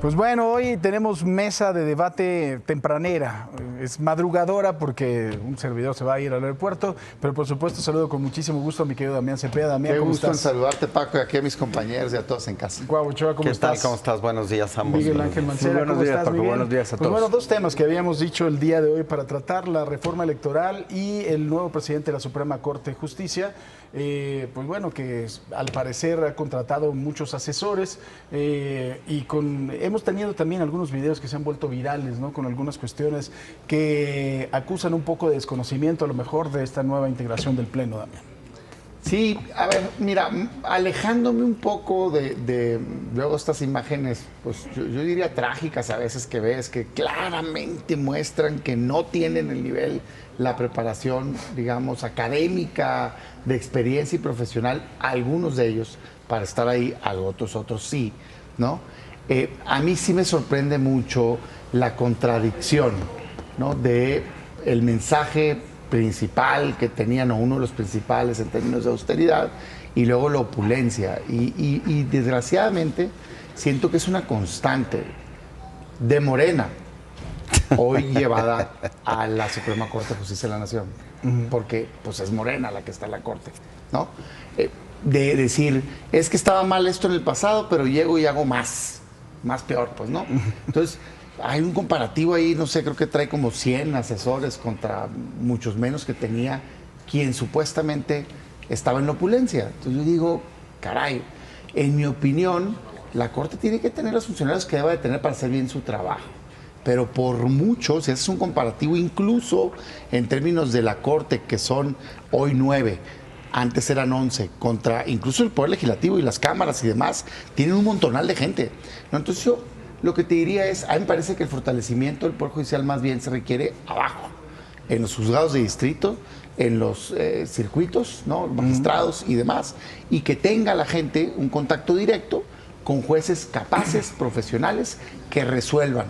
Pues bueno, hoy tenemos mesa de debate tempranera. Es madrugadora porque un servidor se va a ir al aeropuerto, pero por supuesto saludo con muchísimo gusto a mi querido Damián Cepeda. Damián, Qué ¿cómo gusto en estás? saludarte, Paco, y aquí a mis compañeros y a todos en casa. Guau, Ochoa, ¿cómo ¿Qué estás? tal? ¿Cómo estás? Buenos días a ambos. Miguel Ángel Mancera, Muy buenos ¿cómo días, estás, Paco? Miguel? Buenos días a Pues todos. bueno, dos temas que habíamos dicho el día de hoy para tratar: la reforma electoral y el nuevo presidente de la Suprema Corte de Justicia. Pues bueno, que al parecer ha contratado muchos asesores hemos tenido también algunos videos que se han vuelto virales, ¿no? Con algunas cuestiones que acusan un poco de desconocimiento a lo mejor de esta nueva integración del Pleno, Damián. Sí, a ver, mira, alejándome un poco de luego estas imágenes, pues yo diría trágicas a veces que ves, que claramente muestran que no tienen el nivel, la preparación, digamos, académica, de experiencia y profesional, algunos de ellos, para estar ahí, a otros sí, ¿no? A mí sí me sorprende mucho la contradicción, ¿no? De el mensaje principal que tenían, o uno de los principales en términos de austeridad, y luego la opulencia. Y desgraciadamente siento que es una constante de Morena, hoy llevada a la Suprema Corte de Justicia de la Nación, porque pues es Morena la que está en la Corte, ¿no? De decir, es que estaba mal esto en el pasado, pero llego y hago más peor, pues, ¿no? Entonces, hay un comparativo ahí, no sé, creo que trae como 100 asesores contra muchos menos que tenía quien supuestamente estaba en la opulencia. Entonces yo digo, caray, en mi opinión, la Corte tiene que tener los funcionarios que deba de tener para hacer bien su trabajo. Pero por mucho, si haces un comparativo incluso en términos de la Corte, que son hoy 9, antes eran 11, contra incluso el Poder Legislativo y las cámaras y demás, tienen un montonal de gente, ¿no? Entonces yo lo que te diría es, a mí me parece que el fortalecimiento del Poder Judicial más bien se requiere abajo, en los juzgados de distrito, en los circuitos, ¿no? Magistrados y demás, y que tenga la gente un contacto directo con jueces capaces, profesionales, que resuelvan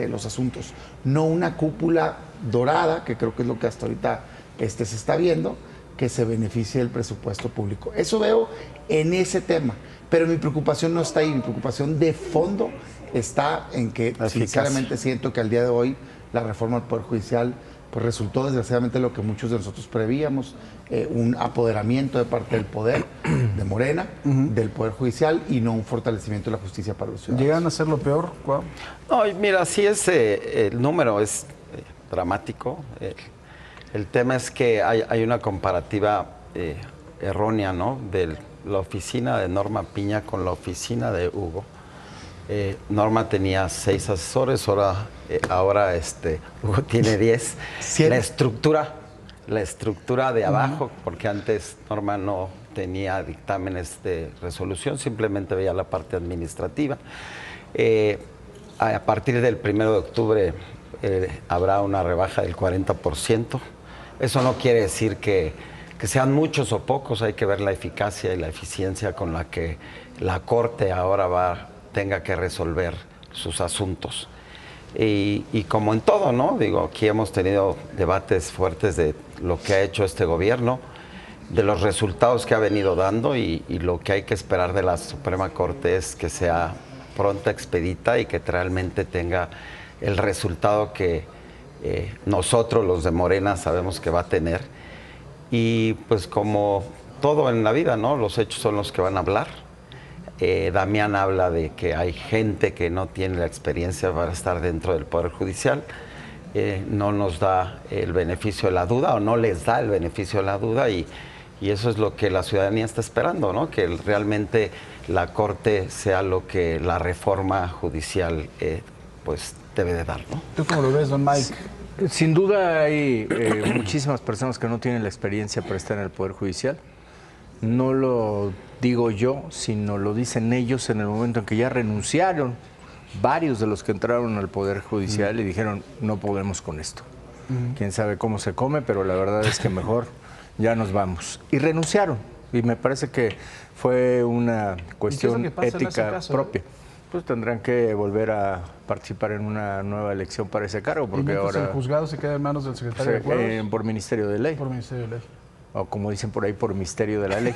los asuntos. No una cúpula dorada, que creo que es lo que hasta ahorita se está viendo, que se beneficie del presupuesto público. Eso veo en ese tema, pero mi preocupación no está ahí, mi preocupación de fondo está en que sinceramente siento que al día de hoy la reforma del Poder Judicial pues resultó desgraciadamente lo que muchos de nosotros prevíamos, un apoderamiento de parte del poder, de Morena, del Poder Judicial, y no un fortalecimiento de la justicia para los ciudadanos. ¿Llegan a ser lo peor? Wow. No, mira, sí es, el número es dramático. El tema es que hay una comparativa errónea, ¿no? De la oficina de Norma Piña con la oficina de Hugo. Norma tenía 6 asesores, ahora Hugo tiene 10. La estructura de abajo, porque antes Norma no tenía dictámenes de resolución, simplemente veía la parte administrativa. A partir del 1 de octubre habrá una rebaja del 40%. Eso no quiere decir que sean muchos o pocos, hay que ver la eficacia y la eficiencia con la que la Corte ahora tenga que resolver sus asuntos. Y como en todo, ¿no? Digo, aquí hemos tenido debates fuertes de lo que ha hecho este gobierno, de los resultados que ha venido dando, y lo que hay que esperar de la Suprema Corte es que sea pronta, expedita, y que realmente tenga el resultado que nosotros, los de Morena, sabemos que va a tener. Y pues como todo en la vida, ¿no? Los hechos son los que van a hablar. Damián habla de que hay gente que no tiene la experiencia para estar dentro del Poder Judicial, no nos da el beneficio de la duda, o no les da el beneficio de la duda, y eso es lo que la ciudadanía está esperando, ¿no? Que realmente la Corte sea lo que la reforma judicial pues debe de dar, ¿no? ¿Tú cómo lo ves, don Mike? Sin duda hay muchísimas personas que no tienen la experiencia para estar en el Poder Judicial. No lo digo yo, sino lo dicen ellos en el momento en que ya renunciaron varios de los que entraron al Poder Judicial y dijeron, no podemos con esto. Quién sabe cómo se come, pero la verdad es que mejor ya nos vamos. Y renunciaron. Y me parece que fue una cuestión ética propia. Pues tendrán que volver a participar en una nueva elección para ese cargo, porque ahora el juzgado se queda en manos del secretario de Acuerdos. por Ministerio de Ley. Por Ministerio de Ley. o como dicen por ahí, por misterio de la ley.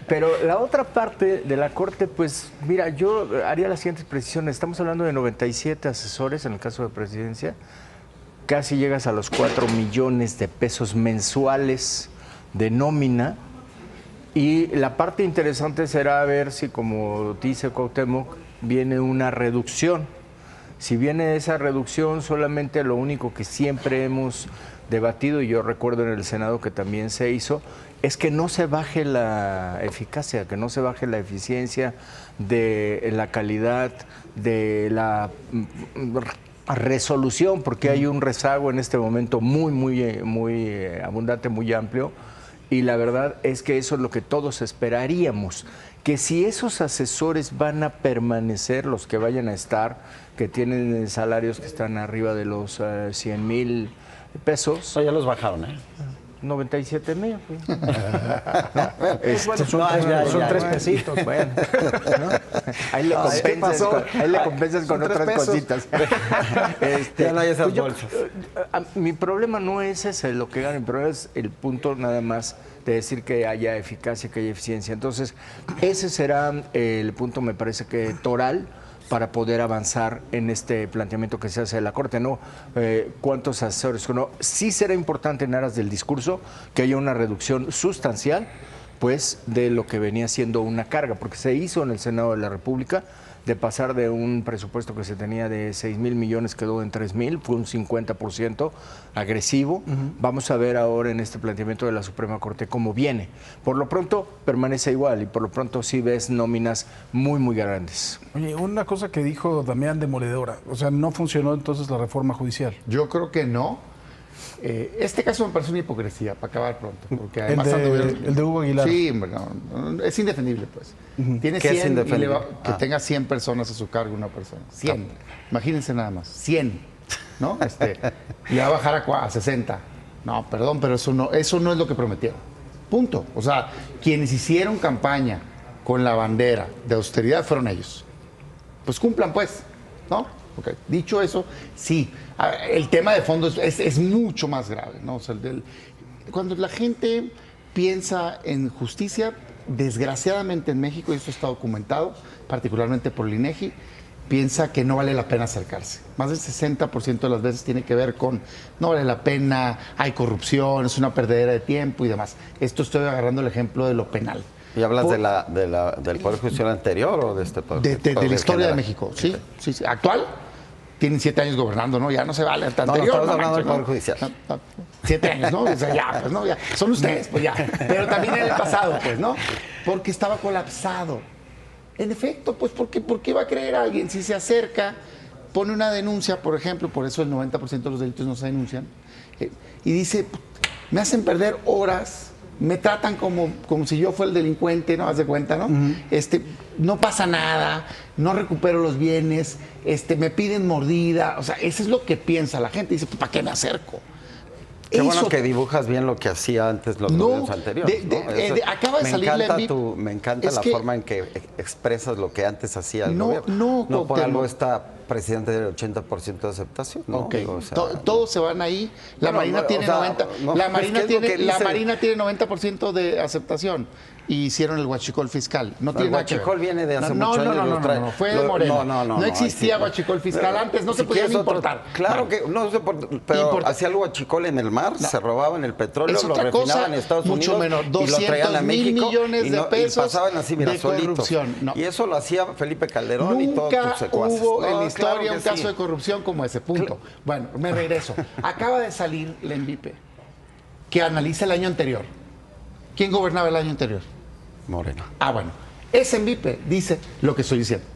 Pero la otra parte de la Corte, pues mira, yo haría las siguientes precisiones. Estamos hablando de 97 asesores en el caso de presidencia. Casi llegas a los 4 millones de pesos mensuales de nómina. Y la parte interesante será ver si, como dice Cuauhtémoc, viene una reducción. Si viene esa reducción, solamente lo único que siempre hemos debatido, y yo recuerdo en el Senado que también se hizo, es que no se baje la eficacia, que no se baje la eficiencia de la calidad, de la resolución, porque hay un rezago en este momento muy abundante, muy amplio, y la verdad es que eso es lo que todos esperaríamos, que si esos asesores van a permanecer, los que vayan a estar, que tienen salarios que están arriba de los 100,000 pesos. Ya los bajaron, ¿eh? 97,000. Pues. Son 3 pesitos. Bueno, ¿no? Ahí le compensas con otras pesos. Cositas. Ya no hay esas bolsas. Mi problema no es ese, lo que ganen, pero es el punto nada más de decir que haya eficacia, que haya eficiencia. Entonces, ese será el punto, me parece que toral, para poder avanzar en este planteamiento que se hace de la Corte, ¿no? ¿Cuántos asesores? No, sí será importante en aras del discurso que haya una reducción sustancial, pues, de lo que venía siendo una carga, porque se hizo en el Senado de la República, de pasar de un presupuesto que se tenía de 6,000 millones, quedó en 3,000, fue un 50% agresivo. Vamos a ver ahora en este planteamiento de la Suprema Corte cómo viene. Por lo pronto permanece igual y por lo pronto sí ves nóminas muy grandes. Oye, una cosa que dijo Damián demoledora, o sea, ¿no funcionó entonces la reforma judicial? Yo creo que no. Este caso me parece una hipocresía, para acabar pronto. Porque además el de Hugo Aguilar. Sí, hombre, no, es indefendible, pues. Tiene ¿Qué 100 es indefendible? que tenga 100 personas a su cargo una persona. 100. Imagínense nada más. 100. ¿No? Le va a bajar a 60. No, perdón, pero eso no es lo que prometieron. Punto. O sea, quienes hicieron campaña con la bandera de austeridad fueron ellos. Pues cumplan, pues, ¿no? Okay. Dicho eso, sí, el tema de fondo es mucho más grave, ¿no? O sea, cuando la gente piensa en justicia, desgraciadamente en México, y esto está documentado, particularmente por el INEGI, piensa que no vale la pena acercarse. Más del 60% de las veces tiene que ver con no vale la pena, hay corrupción, es una perdedera de tiempo y demás. Esto estoy agarrando el ejemplo de lo penal. ¿Y hablas del Poder Judicial anterior o de este Poder Judicial? De la historia de México, sí, sí, sí. Actual, tienen 7 años gobernando, ¿no? Ya no se vale. No, estamos hablando del Poder Judicial. 7 años, ¿no? O sea, ya, pues, ¿no? Ya. Son ustedes, pues ya. Pero también en el pasado, pues, ¿no? Porque estaba colapsado. En efecto, pues, ¿por qué va a creer alguien si se acerca, pone una denuncia, por ejemplo, por eso el 90% de los delitos no se denuncian, y dice, me hacen perder horas, me tratan como si yo fuera el delincuente, ¿no? Haz de cuenta, ¿no? No pasa nada, no recupero los bienes, me piden mordida, o sea, eso es lo que piensa la gente, dice, ¿para qué me acerco? Qué bueno que dibujas bien lo que hacía antes los gobiernos anteriores. Acaba de salir la MVP. Me encanta la forma en que expresas lo que antes hacía el gobierno. No por algo está presidente del 80% de aceptación, ¿no? Okay. O sea, todos se van ahí. La Marina tiene 90%. La Marina tiene 90% de aceptación. Y hicieron el huachicol fiscal. No tiene nada que ver. El huachicol viene de hace muchos años. No, fue de Morena. No existía huachicol fiscal antes, no se podía ni importar. Claro que no se pero hacía el huachicol en el mar, se robaban el petróleo, lo refinaban en Estados Unidos mucho menos, y lo traían a México millones de pesos y pasaban así, mira, solitos. Y eso lo hacía Felipe Calderón y todos sus secuaces. Nunca hubo en la historia un caso de corrupción como ese, punto. Bueno, me regreso. Acaba de salir la MVP que analiza el año anterior. ¿Quién gobernaba el año anterior? Morena. Bueno. Ese MVP dice lo que estoy diciendo.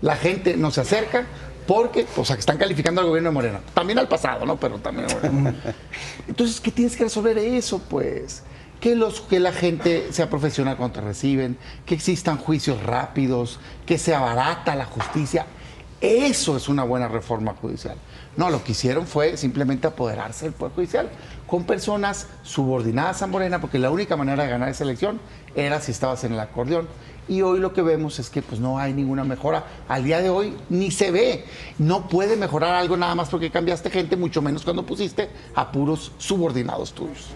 La gente no se acerca porque, o sea, que están calificando al gobierno de Morena. También al pasado, ¿no? Pero también a Morena. Entonces, ¿qué tienes que resolver eso, pues? Que la gente sea profesional cuando te reciben, que existan juicios rápidos, que se abarata la justicia. Eso es una buena reforma judicial. No, lo que hicieron fue simplemente apoderarse del Poder Judicial con personas subordinadas a Morena, porque la única manera de ganar esa elección era si estabas en el acordeón. Y hoy lo que vemos es que pues no hay ninguna mejora. Al día de hoy ni se ve. No puede mejorar algo nada más porque cambiaste gente, mucho menos cuando pusiste a puros subordinados tuyos.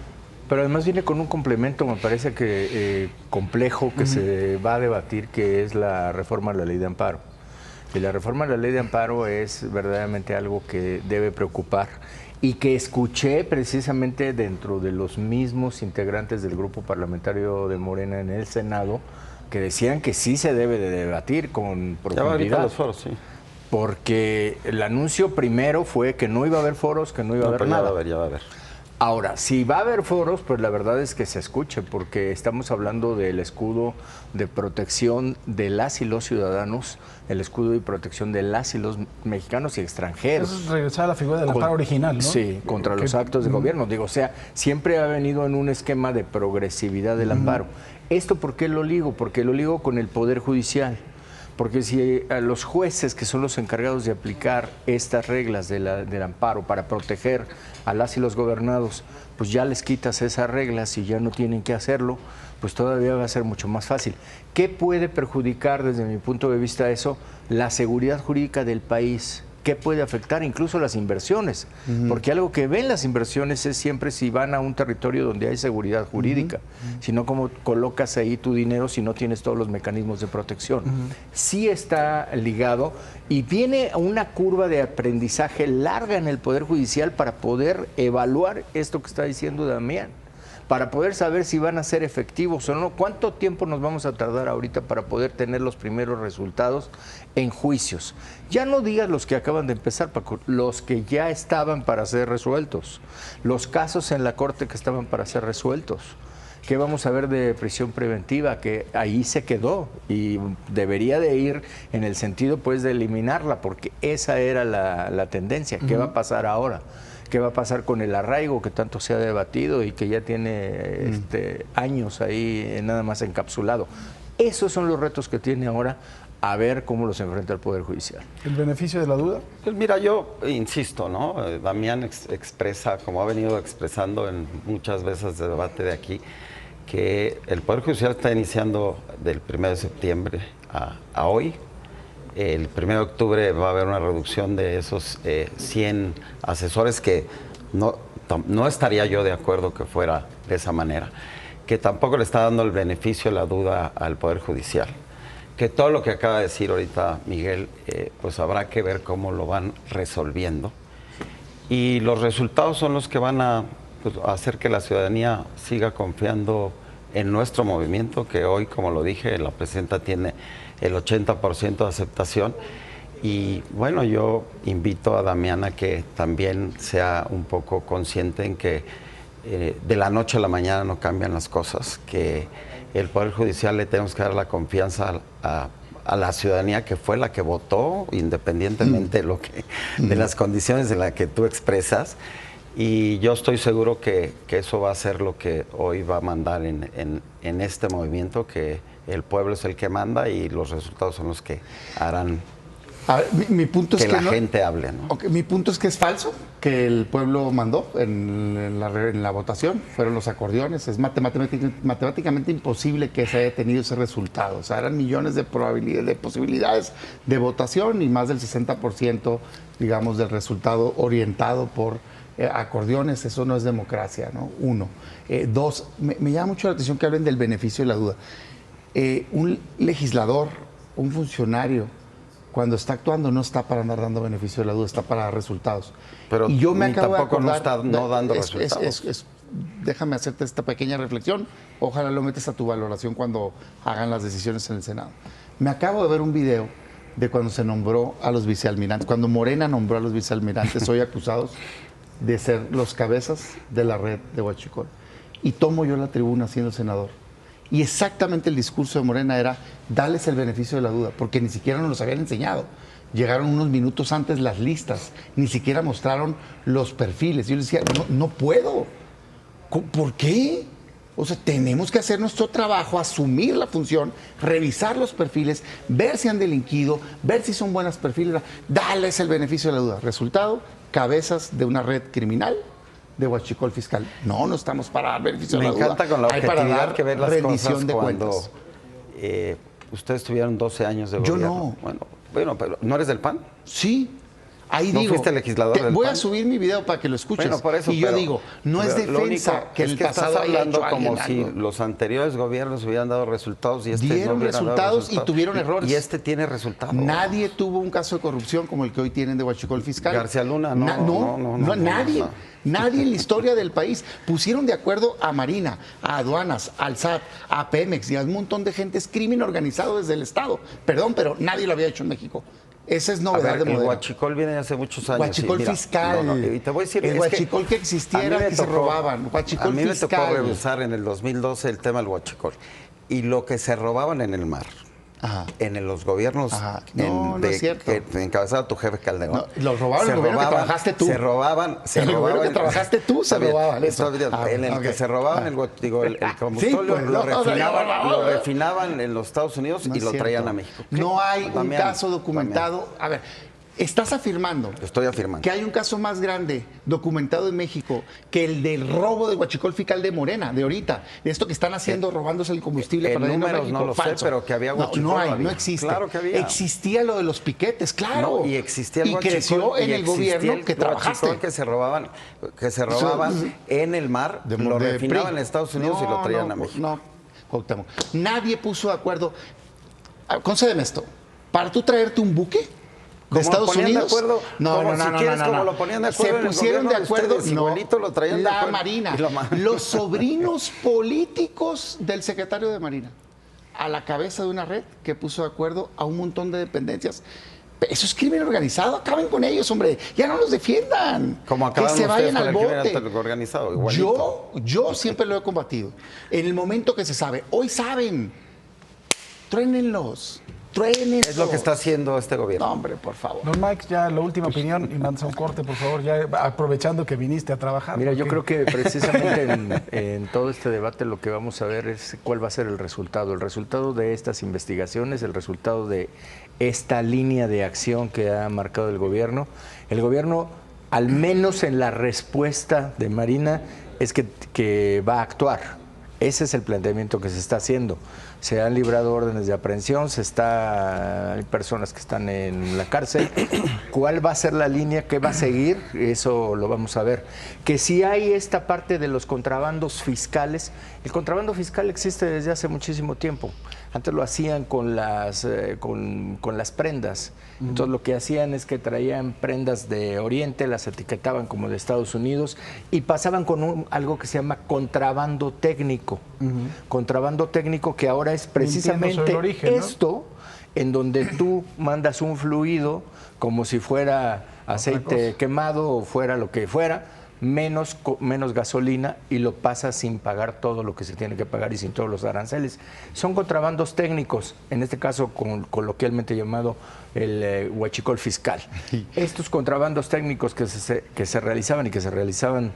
Pero además viene con un complemento, me parece que complejo, que se va a debatir, que es la reforma a la ley de amparo. Y la reforma a la ley de amparo es verdaderamente algo que debe preocupar y que escuché precisamente dentro de los mismos integrantes del grupo parlamentario de Morena en el Senado, que decían que sí se debe de debatir con Ya va ahorita profundidad. los foros, sí. Porque el anuncio primero fue que no iba a haber foros, que no iba a haber pero nada. ya va a haber. Ahora, si va a haber foros, pues la verdad es que se escuche, porque estamos hablando del escudo de protección de las y los ciudadanos, el escudo de protección de las y los mexicanos y extranjeros. Eso es regresar a la figura del amparo original, ¿no? Sí, contra los actos de gobierno. Digo, o sea, siempre ha venido en un esquema de progresividad del amparo. ¿Esto por qué lo ligo? Porque lo ligo con el Poder Judicial. Porque si a los jueces, que son los encargados de aplicar estas reglas del amparo para proteger a las y los gobernados, pues ya les quitas esas reglas y ya no tienen que hacerlo, pues todavía va a ser mucho más fácil. ¿Qué puede perjudicar desde mi punto de vista eso? La seguridad jurídica del país. ¿Qué puede afectar? Incluso las inversiones. Porque algo que ven las inversiones es siempre si van a un territorio donde hay seguridad jurídica. Si no, ¿cómo colocas ahí tu dinero si no tienes todos los mecanismos de protección? Sí está ligado y viene una curva de aprendizaje larga en el Poder Judicial para poder evaluar esto que está diciendo Damián, para poder saber si van a ser efectivos o no. ¿Cuánto tiempo nos vamos a tardar ahorita para poder tener los primeros resultados en juicios? Ya no digas los que acaban de empezar, Paco, los que ya estaban para ser resueltos, los casos en la Corte que estaban para ser resueltos. ¿Qué vamos a ver de prisión preventiva? Que ahí se quedó y debería de ir en el sentido pues de eliminarla, porque esa era la tendencia. ¿Qué va a pasar ahora? ¿Qué va a pasar con el arraigo que tanto se ha debatido y que ya tiene años ahí nada más encapsulado? Esos son los retos que tiene ahora, a ver cómo los enfrenta el Poder Judicial. ¿El beneficio de la duda? Pues mira, yo insisto, ¿no? Damián expresa, como ha venido expresando en muchas veces de debate de aquí, que el Poder Judicial está iniciando del 1 de septiembre a hoy. El 1 de octubre va a haber una reducción de esos 100 asesores, que no estaría yo de acuerdo que fuera de esa manera, que tampoco le está dando el beneficio de la duda al Poder Judicial, que todo lo que acaba de decir ahorita Miguel, pues habrá que ver cómo lo van resolviendo, y los resultados son los que van a hacer que la ciudadanía siga confiando en nuestro movimiento, que hoy, como lo dije, la presidenta tiene el 80% de aceptación. Y bueno, yo invito a Damián a que también sea un poco consciente en que de la noche a la mañana no cambian las cosas, que el Poder Judicial le tenemos que dar la confianza a la ciudadanía, que fue la que votó, independientemente de las condiciones en las que tú expresas. Y yo estoy seguro que eso va a ser lo que hoy va a mandar en este movimiento, que el pueblo es el que manda y los resultados son los que harán mi punto es que la gente hable, ¿no? Okay, mi punto es que es falso, que el pueblo mandó en la votación, fueron los acordeones, es matemáticamente imposible que se haya tenido ese resultado. O sea, eran millones de posibilidades de votación y más del 60%, digamos, del resultado orientado por acordeones. Eso no es democracia, ¿no? Uno. Dos, me llama mucho la atención que hablen del beneficio de la duda. Un legislador, un funcionario, cuando está actuando no está para andar dando beneficio de la duda, está para dar resultados. Pero y yo me acabo de acordar, no está dando resultados. Déjame hacerte esta pequeña reflexión, ojalá lo metes a tu valoración cuando hagan las decisiones en el Senado. Me acabo de ver un video de cuando se nombró a los vicealmirantes, cuando Morena nombró a los vicealmirantes hoy acusados de ser los cabezas de la red de Huachicol. Y tomo yo la tribuna siendo senador. Y exactamente el discurso de Morena era darles el beneficio de la duda, porque ni siquiera nos los habían enseñado. Llegaron unos minutos antes las listas, ni siquiera mostraron los perfiles. Yo les decía, no puedo. ¿Por qué? O sea, tenemos que hacer nuestro trabajo, asumir la función, revisar los perfiles, ver si han delinquido, ver si son buenos perfiles, darles el beneficio de la duda. Resultado, cabezas de una red criminal de Huachicol fiscal. No estamos para dar beneficio de la duda. Me encanta con la objetividad que ver las cosas de cuando ustedes tuvieron 12 años de gobierno. Yo no. Bueno, pero ¿no eres del PAN? Sí. Ahí ¿No digo, fuiste legislador del voy PAN? a subir mi video para que lo escuches. Bueno, por eso, y yo pero- digo, no es pero lo defensa único que es el que pasado estás haya hablando hecho como alguien si algo. los anteriores gobiernos hubieran dado resultados y este no Dieron hubiera dado resultados y tuvieron errores. Y este tiene resultados. Nadie tuvo un caso de corrupción como el que hoy tienen de huachicol fiscal. García Luna, no, nadie. no. Nadie en la historia del país. Pusieron de acuerdo a Marina, a aduanas, al SAT, a Pemex y a un montón de gente. Es crimen organizado desde el Estado. Perdón, pero nadie lo había hecho en México. Esa es A novedad ver, de el modelo. huachicol viene hace muchos años. Huachicol mira, fiscal. y te voy a decir, el es huachicol que a existiera mí me que se tocó- robaban. Huachicol A mí me fiscal. tocó revisar en el 2012 el tema del huachicol. Y lo que se robaban en el mar, Ajá. en los gobiernos Ajá. No, no es cierto. que encabezaba tu jefe Calderón. No, los robaban en el gobierno que trabajaste tú. Se robaban. En el gobierno que trabajaste tú se Está bien, robaban eso. está bien. En el ok. que se robaban el combustible, pues, lo no, refinaban en los Estados Unidos No y es lo traían cierto. a México. No hay un Damián, caso documentado. A ver, estás afirmando Estoy afirmando. que hay un caso más grande documentado en México que el del robo de huachicol fiscal de Morena, de ahorita, de esto que están haciendo, robándose el combustible en para irnos a números México. no lo sé, Falso. pero que había huachicol, No hay, había. no existe. Claro que había. Existía lo de los piquetes, claro. No, y existía el Y huachicol, creció en y el existía gobierno el que trabajaste. huachicol que se robaban en el mar, lo de refinaban PRI. en Estados Unidos y lo traían No, a México. No, Cuauhtémoc. Nadie puso de acuerdo. Concédeme esto. Para tú traerte un buque de Como Estados lo ponían de Unidos. acuerdo, como si quieres, como lo ponían de acuerdo en Se el pusieron de gobierno de acuerdo. ustedes, igualito lo traían de la acuerdo. Marina. Y lo Los sobrinos políticos del secretario de Marina. A la cabeza de una red que puso de acuerdo a un montón de dependencias. Eso es crimen organizado. Acaben con ellos, hombre. Ya no los defiendan. Como que acabaron se ustedes vayan con al el crimen bote. organizado, igualito. Yo siempre lo he combatido. En el momento que se sabe, hoy saben, truénenlos, truénenlos. Es lo que está haciendo este gobierno. No, hombre, por favor. Don Mike, ya la última opinión y mandas un corte, por favor, ya aprovechando que viniste a trabajar. Mira, yo porque- creo que precisamente en todo este debate lo que vamos a ver es cuál va a ser el resultado de estas investigaciones, el resultado de esta línea de acción que ha marcado el gobierno. El gobierno, al menos en la respuesta de Marina, es que va a actuar. Ese es el planteamiento que se está haciendo. Se han librado órdenes de aprehensión, hay personas que están en la cárcel. ¿Cuál va a ser la línea? ¿Qué va a seguir? Eso lo vamos a ver. Que si hay esta parte de los contrabandos fiscales, el contrabando fiscal existe desde hace muchísimo tiempo. Antes lo hacían con las prendas. Entonces lo que hacían es que traían prendas de Oriente, las etiquetaban como de Estados Unidos y pasaban con algo que se llama contrabando técnico. Contrabando técnico que ahora es precisamente el origen, ¿no? esto en donde tú mandas un fluido como si fuera aceite quemado o fuera lo que fuera, menos gasolina y lo pasa sin pagar todo lo que se tiene que pagar y sin todos los aranceles. Son contrabandos técnicos, en este caso coloquialmente llamado el huachicol fiscal. Estos contrabandos técnicos que se realizaban y que se realizaban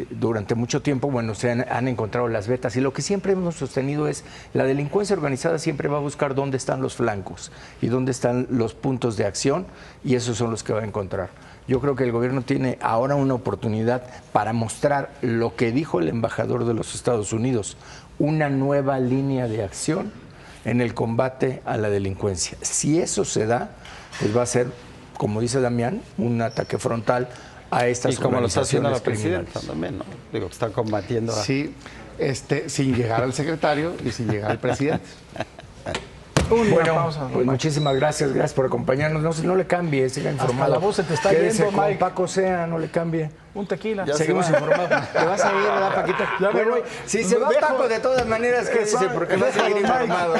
durante mucho tiempo, bueno, han encontrado las vetas y lo que siempre hemos sostenido es la delincuencia organizada siempre va a buscar dónde están los flancos y dónde están los puntos de acción y esos son los que va a encontrar. Yo creo que el gobierno tiene ahora una oportunidad para mostrar lo que dijo el embajador de los Estados Unidos, una nueva línea de acción en el combate a la delincuencia. Si eso se da, pues va a ser, como dice Damián, un ataque frontal a estas Y como lo está haciendo la organizaciones presidenta criminales. también, ¿no? Digo, que está combatiendo a... Sí, sin llegar al secretario y sin llegar al presidente. Una pausa, Bueno, don pues Mike. muchísimas gracias por acompañarnos. No le cambie, siga informado. la voz se te está Quédese yendo, con Mike. Paco Sea, no le cambie. Un tequila. Ya Seguimos se va. informados. Te vas a ir, ¿verdad, Paquito? Ya me Bueno, voy. si se va Dejo- Paco, de todas maneras, quédese porque va a Deja, seguir don Mike. informado.